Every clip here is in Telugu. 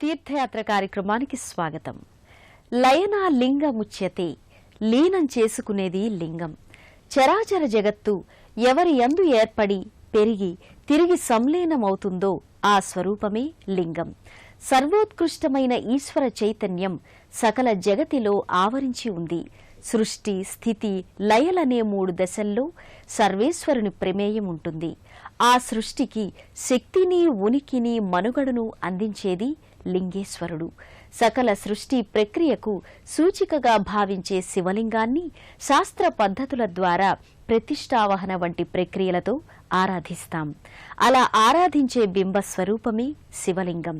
తీర్థయాత్ర కార్యక్రమానికి స్వాగతం. లయన లింగముచ్యతే, లీనం చేసుకునేది లింగం. చరాచర జగత్తు ఎవరి యందు ఏర్పడి పెరిగి తిరిగి సంలీనమవుతుందో ఆ స్వరూపమే లింగం. సర్వోత్కృష్టమైన ఈశ్వర చైతన్యం సకల జగతిలో ఆవరించి ఉంది. సృష్టి, స్థితి, లయలనే 3 దశల్లో సర్వేశ్వరుని ప్రమేయం ఉంటుంది. ఆ సృష్టికి శక్తిని, ఉనికిని, మనుగడను అందించేది లింగేశ్వరుడు. సకల సృష్టి ప్రక్రియకు సూచికగా భావించే శివలింగాన్ని శాస్త్ర పద్ధతుల ద్వారా ప్రతిష్టావహన వంటి ప్రక్రియలతో ఆరాధిస్తాం. అలా ఆరాధించే బింబ స్వరూపమే శివలింగం.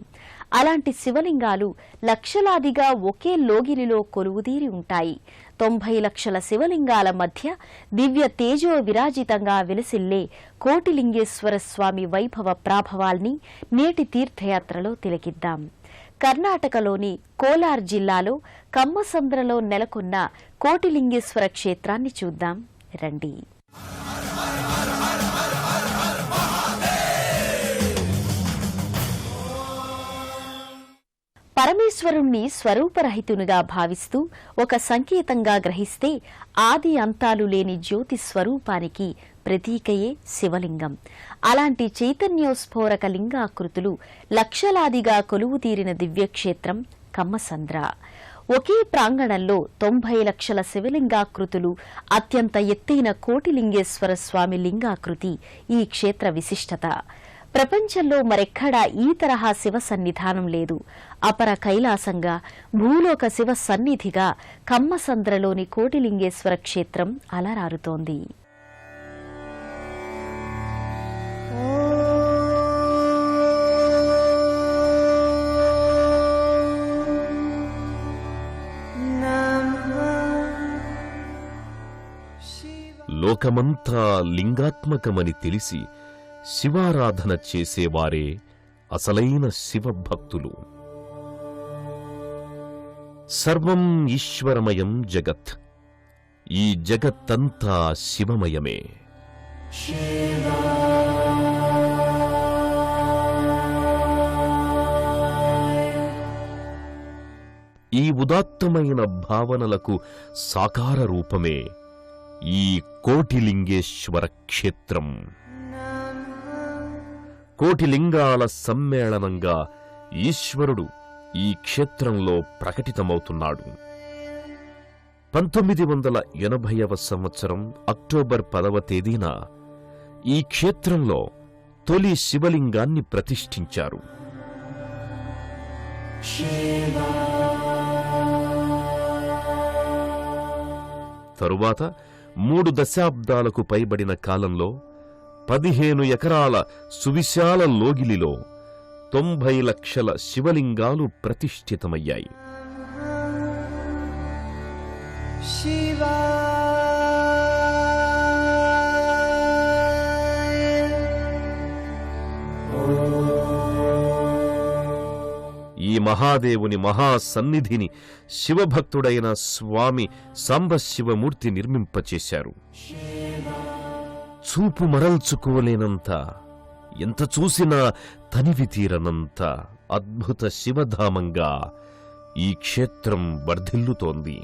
అలాంటి శివలింగాలు లక్షలాదిగా ఒకే లోగిలిలో కొలువుదీరి ఉంటాయి. 90 లక్షల శివలింగాల మధ్య దివ్య తేజో విరాజితంగా విలసిల్లే కోటిలింగేశ్వర స్వామి వైభవ ప్రాభవాల్ని నేటి తీర్థయాత్రలో తిలకిద్దాం. కర్ణాటకలోని కోలార్ జిల్లాలో కమ్మసంద్రలో నెలకొన్న కోటిలింగేశ్వర క్షేత్రాన్ని చూద్దాం రండి. పరమేశ్వరుణ్ణి స్వరూపరహితునిగా భావిస్తూ ఒక సంకేతంగా గ్రహిస్తే ఆది అంతాలు లేని జ్యోతి స్వరూపానికి ప్రతీకయే శివలింగం. అలాంటి చైతన్యోస్ఫోరక లింగాకృతులు లక్షలాదిగా కొలువుతీరిన దివ్యక్షేత్రం కమ్మసంద్ర. ఒకే ప్రాంగణంలో 90 లక్షల శివలింగాకృతులు, అత్యంత ఎత్తైన కోటిలింగేశ్వర స్వామి లింగాకృతి ఈ క్షేత్ర విశిష్టత. ప్రపంచంలో మరెక్కడా ఈ తరహా శివ సన్నిధానం లేదు. అపర కైలాసంగా, భూలోక శివ సన్నిధిగా కమ్మసంద్రలోని కోటిలింగేశ్వర క్షేత్రం అలరారుతోంది. లోకమంతా లింగాత్మకమని తెలిసి శివారాధన చేసేవారే అసలైన శివభక్తులు. సర్వం ఈశ్వరమయం జగత్, ఈ జగత్తంతా శివమయమే. ఈ ఉదాత్తమైన భావనలకు సాకార రూపమే ఈ కోటిలింగేశ్వర క్షేత్రం. కోటిలింగాల సమ్మేళనంగా ఈశ్వరుడు ఈ క్షేత్రంలో ప్రకటితమవుతున్నాడు. 1980వ సంవత్సరం అక్టోబర్ 10వ తేదీన ఈ క్షేత్రంలో తొలి శివలింగాన్ని ప్రతిష్ఠించారు. తరువాత 3 దశాబ్దాలకు పైబడిన కాలంలో 15 ఎకరాల సువిశాల లోగిలిలో 90 లక్షల శివలింగాలు ప్రతిష్ఠితమయ్యాయి. ఈ మహాదేవుని మహాసన్నిధిని శివభక్తుడైన స్వామి సాంబశివమూర్తి నిర్మింపచేశారు. చూపు మరల్చుకోలేనంత, ఎంత చూసినా తనివి తీరనంత అద్భుత శివధామంగా ఈ క్షేత్రం వర్ధిల్లుతోంది.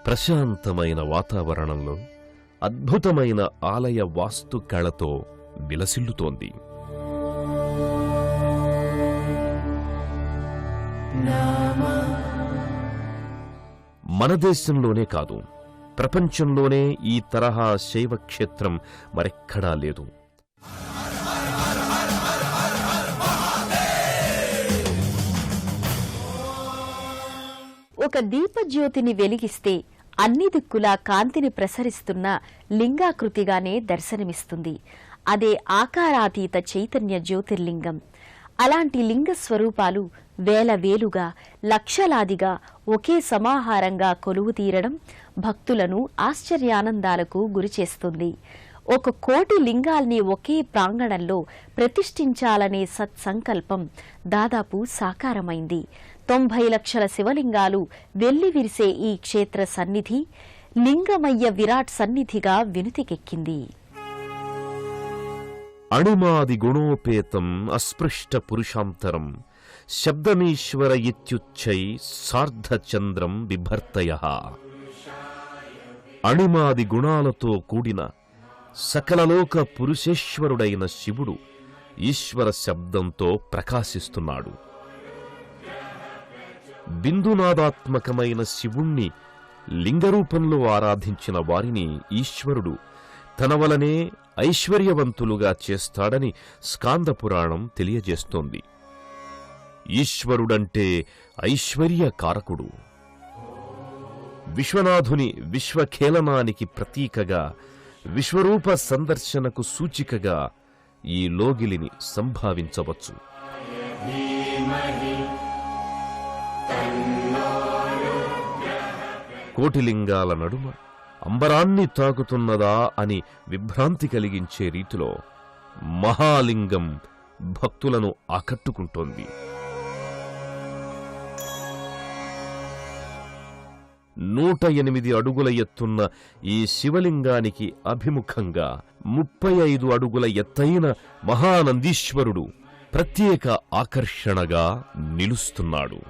ప్రశాంతమైన వాతావరణంలో అద్భుతమైన ఆలయ వాస్తు కళతో విలసిల్లుతోంది. మన దేశంలోనే కాదు, ప్రపంచంలోనే ఈ తరహా శైవ క్షేత్రం మరెక్కడా లేదు. ఒక దీపజ్యోతిని వెలిగిస్తే అన్ని దిక్కులా కాంతిని ప్రసరిస్తున్న లింగాకృతిగానే దర్శనమిస్తుంది. అదే ఆకారాతీత చైతన్య జ్యోతిర్లింగం. అలాంటి లింగ స్వరూపాలు వేల వేలుగా, లక్షలాదిగా ఒకే సమాహారంగా కొలువుతీరడం భక్తులను ఆశ్చర్యానందాలకు గురిచేస్తుంది. 1 కోటి లింగాల్ని ఒకే ప్రాంగణంలో ప్రతిష్ఠించాలనే సత్సంకల్పం దాదాపు సాకారమైంది. 90 లక్షల శివలింగాలు వెల్లివిరిసే ఈ క్షేత్ర సన్నిధి లింగమయ్య విరాట్ సన్నిధిగా వినుతికెక్కింది. అణిమాది గుణోపేతం అస్పృష్ట పురుషాంతరం శబ్దమీశ్వర ఇత్యుచ్చై సార్ధచంద్రం బిభర్తయః. అణిమాది గుణాలతో కూడిన సకలలోక పురుషేశ్వరుడైన శివుడు ఈశ్వర శబ్దంతో ప్రకాశిస్తున్నాడు. బిందునాదాత్మకమైన శివుణ్ణి లింగరూపంలో ఆరాధించిన వారిని ఈశ్వరుడు తన వలనే ఐశ్వర్యవంతులుగా చేస్తాడని స్కాందపురాణం తెలియజేస్తోంది. ఈశ్వరుడంటే ఐశ్వర్యకారకుడు. విశ్వనాథుని విశ్వఖేళనానికి ప్రతీకగా, విశ్వరూప సందర్శనకు సూచికగా ఈ లోగిలిని సంభావించవచ్చు. కోటిలింగాల నడుమ అంబరాన్ని తాకుతున్నదా అని విభ్రాంతి కలిగించే రీతిలో మహాలింగం భక్తులను ఆకట్టుకుంటోంది. 108 అడుగుల ఎత్తున్న ఈ శివలింగానికి అభిముఖంగా 35 అడుగుల ఎత్తైన మహానందీశ్వరుడు ప్రత్యేక ఆకర్షణగా నిలుస్తున్నాడు.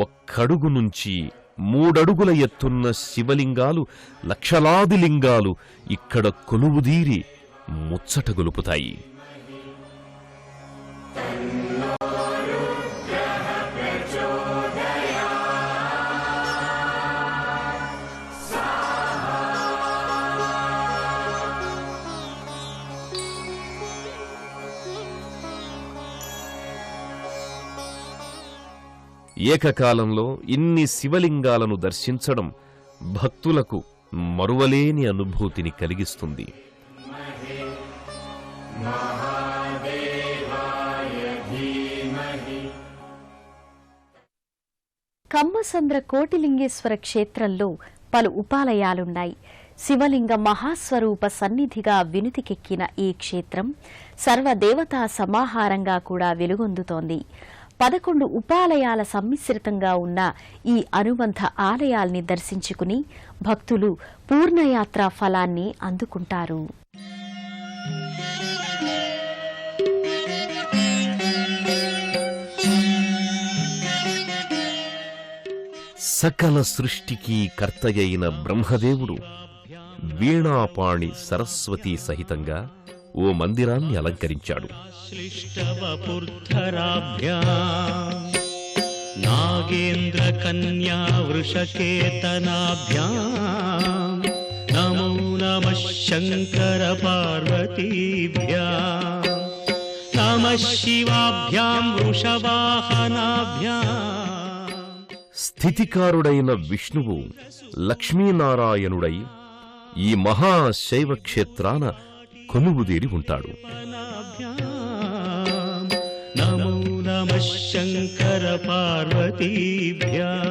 ఒక్కడుగు నుంచి 3 అడుగుల ఎత్తున్న శివలింగాలు, లక్షలాది లింగాలు ఇక్కడ కొలువుదీరి ముచ్చట గొలుపుతాయి. ఏకకాలంలో ఇన్ని శివలింగాలను దర్శించడం భక్తులకు మరువలేని అనుభూతిని కలిగిస్తుంది. కమ్మసంద్ర కోటిలింగేశ్వర క్షేత్రంలో పలు ఉపాలయాలున్నాయి. శివలింగ మహాస్వరూప సన్నిధిగా వినుతికెక్కిన ఈ క్షేత్రం సర్వదేవతా సమాహారంగా కూడా వెలుగొందుతోంది. 11 ఉపాలయాల సమ్మిశ్రితంగా ఉన్న ఈ అనుబంధ ఆలయాల్ని దర్శించుకుని భక్తులు పూర్ణయాత్రా ఫలాన్ని అందుకుంటారు. సకల సృష్టికి కర్తయైన బ్రహ్మదేవుడు వీణాపాణి సరస్వతీ సహితంగా ఓ మందిరాన్ని అలంకరించాడు. నాగేంద్ర కన్యా వృషకేతనాభ్యాం నమో నమః శంకర పార్వతీభ్యాం నమః శివాభ్యాం వృషవాహనాభ్యాం. స్థితికారుడైన విష్ణువు లక్ష్మీనారాయణుడై ఈ మహాశైవ క్షేత్రాన కొలువుదీరి ఉంటాడు. నమో నమః శంకర పార్వతీభ్యాం.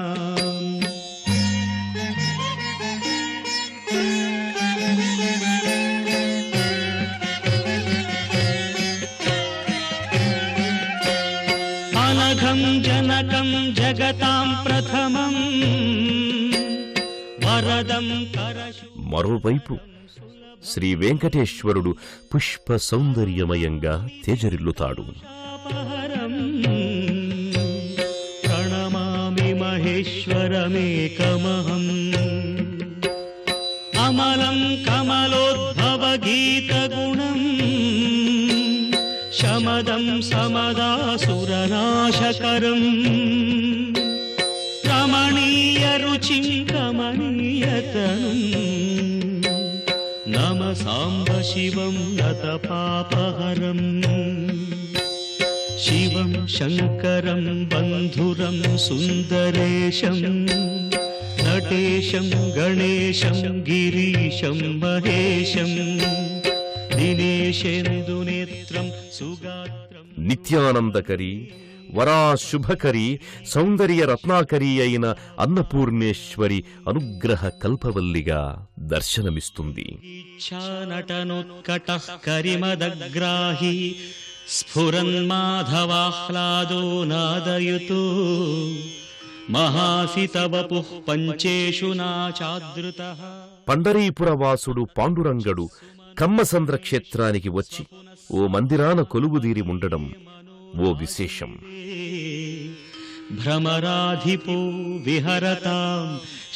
అనఘం జనకం జగతాం ప్రథమం వరదం కరశు. మరోవైపు శ్రీ వెంకటేశ్వరుడు పుష్ప సౌందర్యమయంగా తేజరిల్లుతాడు. ప్రణమామి మహేశ్వరమేకమహం అమలం కమలోద్భవ గీతగుణం శమదం సమదాసురనాశకరం రమణీయ రుచిం కమనీయతనం నమ సాంబ శివం నత పాపహరం శివం శంకరం బంధురం సుందరేశం నటేశం గణేశం గిరీశం మహేశం దినేశేందునేత్రం సుగాత్రం నిత్యానందకరి వరాశుభకరి సౌందర్య రత్నాకరి అయిన అన్నపూర్ణేశ్వరి అనుగ్రహ కల్పవల్లిగా దర్శనమిస్తుంది. ఇచ్ఛానటనోత్కటః కరిమదగ్రాహి స్ఫురన్మాధవాహ్లాదో నాదయుతో మహాసితవపుః పంచేషు నాచాదృతః. పండరీపురవాసుడు పాండురంగడు కమ్మసంద్ర క్షేత్రానికి వచ్చి ఓ మందిరాన కొలువుదీరి ఉండడం ఓ విశేషం. భ్రమరాధిపో విహరతాం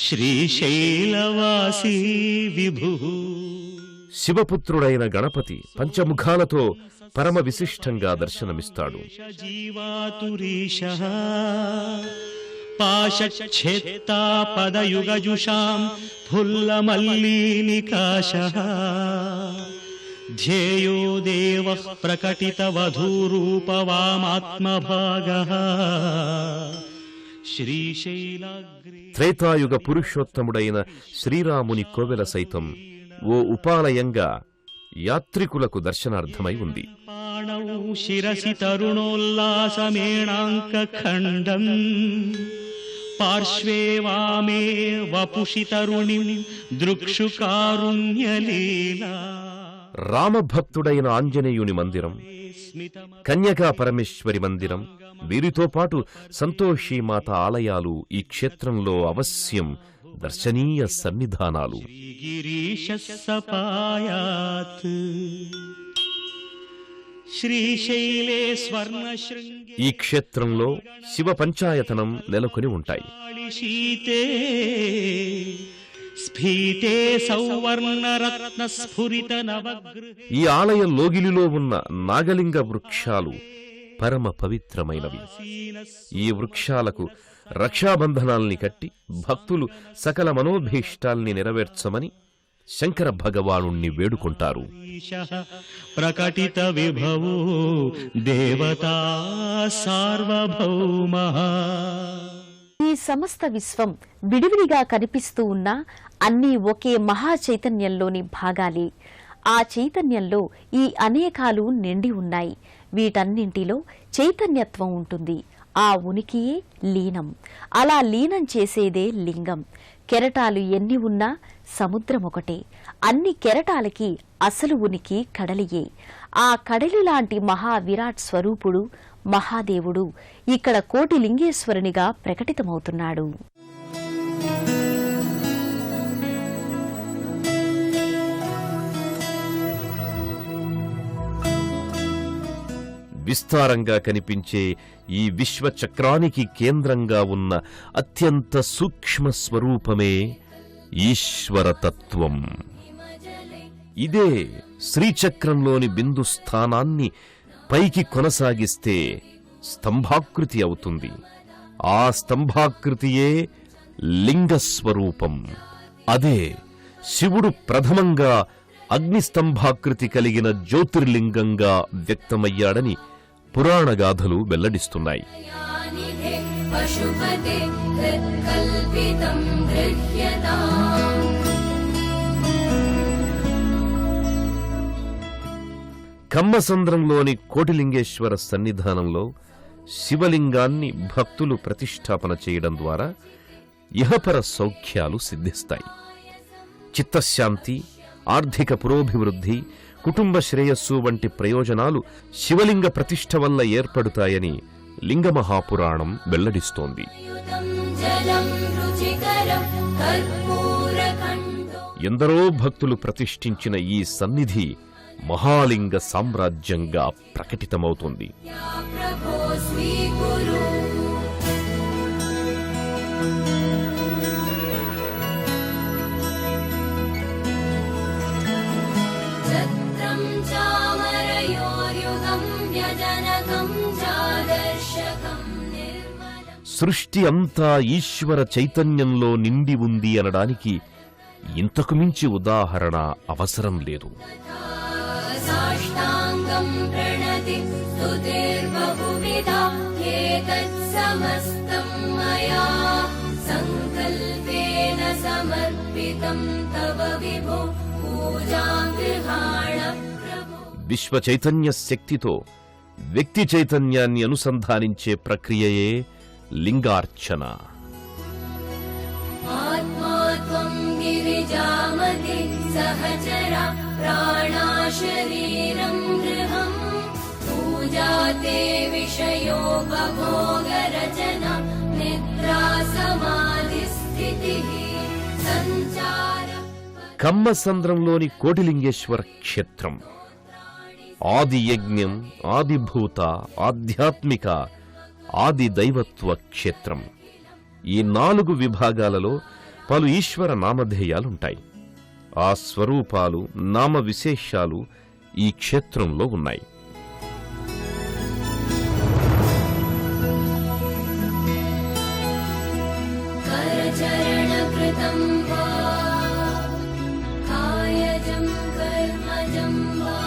శ్రీశైలవాసీ విభుః. శివపుత్రుడైన గణపతి పంచముఖాలతో పరమ విశిష్టంగా దర్శనమిస్తాడు. జీవాతురీశః పాశచ్ఛేత్తా పదయుగజుషాం ఫుల్లమల్లీనికాశః. ధ్యేయో దేవః ప్రకటితవధూరూపవామాత్మభాగః. శ్రీశైలాగ్రే త్రేతాయుగ పురుషోత్తముడైన శ్రీరాముని కోవెల సైతం ఓ ఉపాలయంగా యాత్రికులకు దర్శనార్థమై ఉంది. పాణౌ శిరసి తరుణోల్లాసమేణాంకఖండం పార్శ్వే వామే వపుషి తరుణిం దృక్షుకారుణ్యలీలా. రామభక్తుడైన ఆంజనేయుని మందిరం, కన్యకా పరమేశ్వరి మందిరం, వీరితో పాటు సంతోషీమాత ఆలయాలు ఈ క్షేత్రంలో అవశ్యం దర్శనీయ సన్నిధానాలు. గిరీశః సపాయాత్ శ్రీశైలే స్వర్ణశృంగే ఈ క్షేత్రంలో శివ పంచాయతనం నెలకొని ఉంటాయి. శీతే స్ఫీతే సౌవర్ణరత్న స్ఫురిత నవగృహే. ఈ ఆలయ లోగిలిలో ఉన్న నాగలింగ వృక్షాలు పరమ పవిత్రమైనవి. ఈ వృక్షాలకు రక్షాబంధనాల్ని కట్టి భక్తులు సకల మనోభీష్టాల్ని నెరవేర్చమని శంకర భగవానుణ్ణి వేడుకుంటారు. ప్రకటిత విభవో దేవతా సార్వభౌమః. ఈ సమస్త విశ్వం విడివిడిగా కనిపిస్తూ ఉన్నా అన్నీ ఒకే మహా చైతన్యంలోని భాగాలే. ఆ చైతన్యంలో ఈ అనేకాలు నిండి ఉన్నాయి. వీటన్నింటిలో చైతన్యత్వం ఉంటుంది. ఆ ఉనికియే లీనం. అలా లీనం చేసేదే లింగం. కెరటాలు ఎన్ని ఉన్నా సముద్రం ఒకటే. అన్ని కెరటాలకి అసలు ఉనికి కడలియే. ఆ కడలి లాంటి మహావిరాట్ స్వరూపుడు మహాదేవుడు ఇక్కడ కోటిలింగేశ్వరునిగా ప్రకటితమవుతున్నాడు. విస్తారంగా కనిపించే ఈ విశ్వచక్రానికి కేంద్రంగా ఉన్న అత్యంత సూక్ష్మ స్వరూపమే ఈశ్వరతత్వం. ఇదే శ్రీచక్రంలోని బిందు స్థానాన్ని పైకి కొనసాగిస్తే స్తంభాకృతి అవుతుంది. ఆ స్తంభాకృతియే లింగస్వరూపం. అదే శివుడు ప్రథమంగా అగ్నిస్తంభాకృతి కలిగిన జ్యోతిర్లింగంగా వ్యక్తమయ్యాడని పురాణగాథలు వెల్లడిస్తున్నాయి. కమ్మసంద్రంలోని కోటిలింగేశ్వర సన్నిధానంలో శివలింగాన్ని భక్తులు ప్రతిష్ఠాపన చేయడం ద్వారా ఇహపర సౌఖ్యాలు సిద్ధిస్తాయి. చిత్తశాంతి, ఆర్థిక పురోభివృద్ధి, కుటుంబ శ్రేయస్సు వంటి ప్రయోజనాలు శివలింగ ప్రతిష్ఠ వల్ల ఏర్పడుతాయని లింగమహాపురాణం వెల్లడిస్తోంది. ఎందరో భక్తులు ప్రతిష్ఠించిన ఈ సన్నిధి మహాలింగ సామ్రాజ్యంగా ప్రకటితమవుతుంది. సృష్టి అంతా ఈశ్వర చైతన్యంలో నిండి ఉంది అనడానికి ఇంతకు మించి ఉదాహరణ అవసరం లేదు. సాష్టాంగం ప్రణతి స్తుతిర్బహువిధా ఏతత్సమస్తం మయా సంకల్పేన సమర్పితం తవ విభో పూజాం గృహాణ ప్రభో. విశ్వ చైతన్య శక్తితో వ్యక్తి చైతన్యాన్ని అనుసంధానించే ప్రక్రియయే లింగార్చన. आत्मा त्वं गिरिजामति सहचरा प्राणा शरीरं गृहम् पूजा ते विषयोपभोगरचना निद्रा समाधिस्थितिः सञ्चार కమ్మసంద్రంలోని కోటిలింగేశ్వర క్షేత్రం ఆది యజ్ఞం, ఆదిభూత, ఆధ్యాత్మిక, ఆది దైవత్వ క్షేత్రం. ఈ 4 విభాగాలలో పలు ఈశ్వర నామధేయాలుంటాయి. ఆ స్వరూపాలు, నామ విశేషాలు ఈ క్షేత్రంలో ఉన్నాయి. करचरणकृतं वा कायजं कर्मजं वा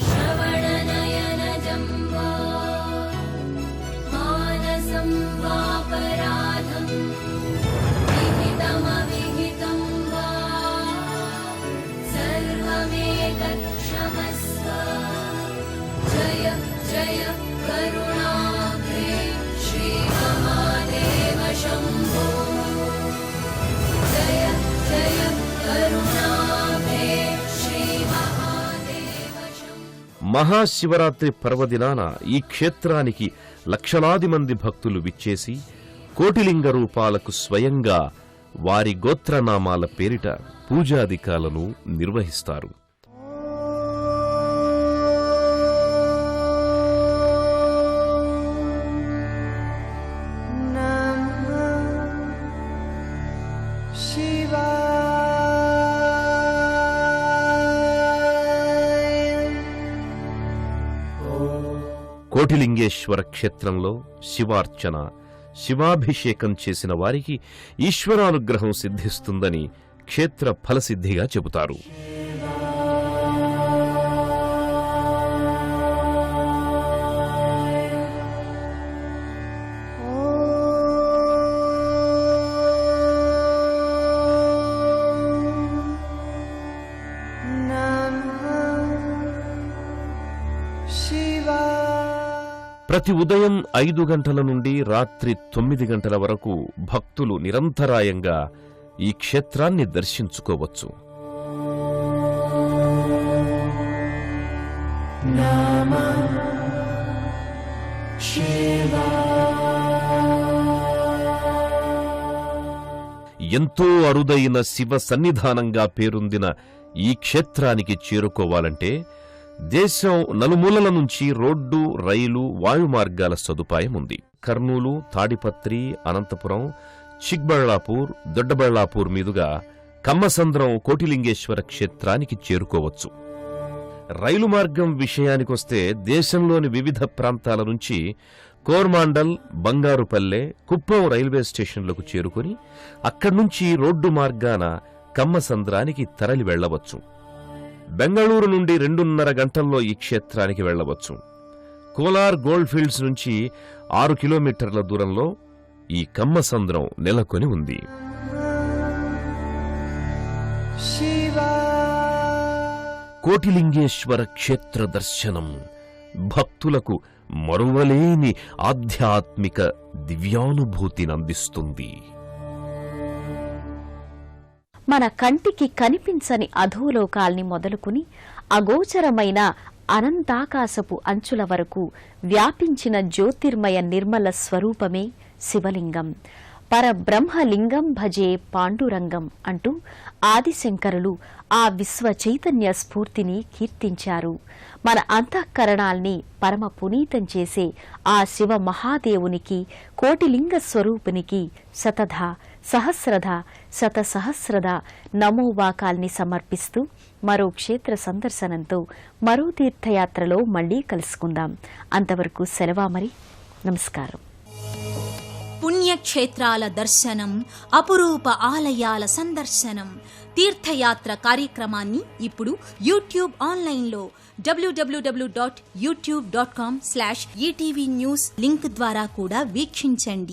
श्रवणनयनजं वा मानसं वापराधं विहितमविहितं वा सर्वमेतत् क्षमस्व जय जय करुणाब्धे श्रीमहादेव शम्भो जय जय करुणाब्धे श्रीमहादेव शम्भो మహాశివరాత్రి పర్వదినాన ఈ క్షేత్రానికి లక్షలాది మంది భక్తులు విచ్చేసి కోటిలింగ రూపాలకు స్వయంగా వారి గోత్రనామాల పేరిట పూజాధికాలను నిర్వహిస్తారు. కోటిలింగేశ్వర క్షేత్రంలో శివార్చన, శివాభిషేకం చేసిన వారికి ఈశ్వరానుగ్రహం సిద్ధిస్తుందని క్షేత్ర ఫలసిద్ధిగా చెబుతారు. ప్రతి ఉదయం 5 గంటల నుండి రాత్రి 9 గంటల వరకు భక్తులు నిరంతరాయంగా ఈ క్షేత్రాన్ని దర్శించుకోవచ్చు. ఎంతో అరుదైన శివ సన్నిధానంగా పేరొందిన ఈ క్షేత్రానికి చేరుకోవాలంటే దేశం నలుమూలల నుంచి రోడ్డు, రైలు, వాయు మార్గాల సదుపాయం ఉంది. కర్నూలు, తాడిపత్రి, అనంతపురం, చిక్బళ్లాపూర్, దొడ్డబళ్లాపూర్ మీదుగా కమ్మసంద్రం కోటిలింగేశ్వర క్షేత్రానికి చేరుకోవచ్చు. రైలు మార్గం విషయానికొస్తే దేశంలోని వివిధ ప్రాంతాల నుంచి కోర్మాండల్, బంగారుపల్లె, కుప్పం రైల్వే స్టేషన్లకు చేరుకుని అక్కడ్నుంచి రోడ్డు మార్గాన కమ్మసంద్రానికి తరలి వెళ్లవచ్చు. బెంగళూరు నుండి 2.5 గంటల్లో ఈ క్షేత్రానికి వెళ్లవచ్చు. కోలార్ గోల్డ్ ఫీల్డ్స్ నుంచి 6 కిలోమీటర్ల దూరంలో ఈ కమ్మసంద్రం నెలకొని ఉంది. కోటిలింగేశ్వర క్షేత్ర దర్శనం భక్తులకు మరువలేని ఆధ్యాత్మిక దివ్యానుభూతినందిస్తుంది. మన కంటికి కనిపించని అధోలోకాల్ని మొదలుకుని అగోచరమైన అనంతాకాశపు అంచుల వరకు వ్యాపించిన జ్యోతిర్మయ నిర్మల స్వరూపమే శివలింగం. పరబ్రహ్మలింగం భజే పాండురంగం అంటూ ఆదిశంకరులు ఆ విశ్వ చైతన్య స్ఫూర్తిని కీర్తించారు. మన అంతఃకరణాల్ని పరమ పునీతం చేసే ఆ శివ మహాదేవునికి, కోటిలింగ స్వరూపునికి శతధ, సహస్రధ, శతసహస్రధ నమోవాకాల్ని సమర్పిస్తూ మరో క్షేత్ర సందర్శనంతో మరో తీర్థయాత్రలో మళ్లీ కలుసుకుందాం. అంతవరకు సెలవా మరి. నమస్కారం. పుణ్యక్షేత్రాల దర్శనం, అపురూప ఆలయాల సందర్శనం, తీర్థయాత్ర కార్యక్రమాన్ని ఇప్పుడు యూట్యూబ్ ఆన్లైన్లో www.youtube.com/ETV News లింక్ ద్వారా కూడా వీక్షించండి.